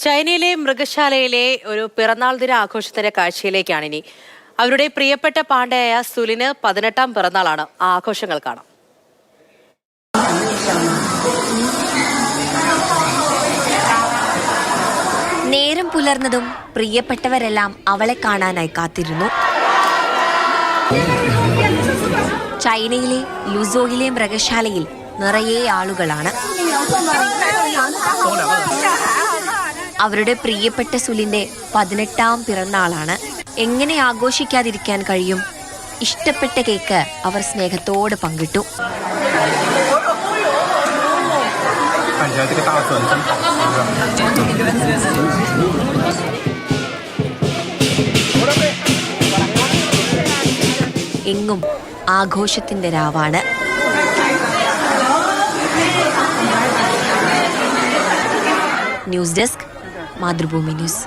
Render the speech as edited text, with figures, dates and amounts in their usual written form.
ചൈനയിലെ മൃഗശാലയിലെ ഒരു പിറന്നാൾ ദിന ആഘോഷത്തിന്റെ കാഴ്ചയിലേക്കാണ് ഇനി. അവരുടെ പ്രിയപ്പെട്ട പാണ്ഡയായ സുലിന് 18ാം പിറന്നാളാണ്. ആ ആഘോഷങ്ങൾ കാണാം. നേരം പുലർന്നതും പ്രിയപ്പെട്ടവരെല്ലാം അവളെ കാണാനായി കാത്തിരുന്നു. ചൈനയിലെ ലുസോയിലെ മൃഗശാലയിൽ നിറയെ ആളുകളാണ്. അവരുടെ പ്രിയപ്പെട്ട സുലിന്റെ 18ാം പിറന്നാളാണ്. എങ്ങനെ ആഘോഷിക്കാതിരിക്കാൻ കഴിയും? ഇഷ്ടപ്പെട്ട കേക്ക് അവർ സ്നേഹത്തോടെ പങ്കിട്ടു. എങ്ങും ആഘോഷത്തിന്റെ രാവാണ്. News desk, Mathrubhumi news.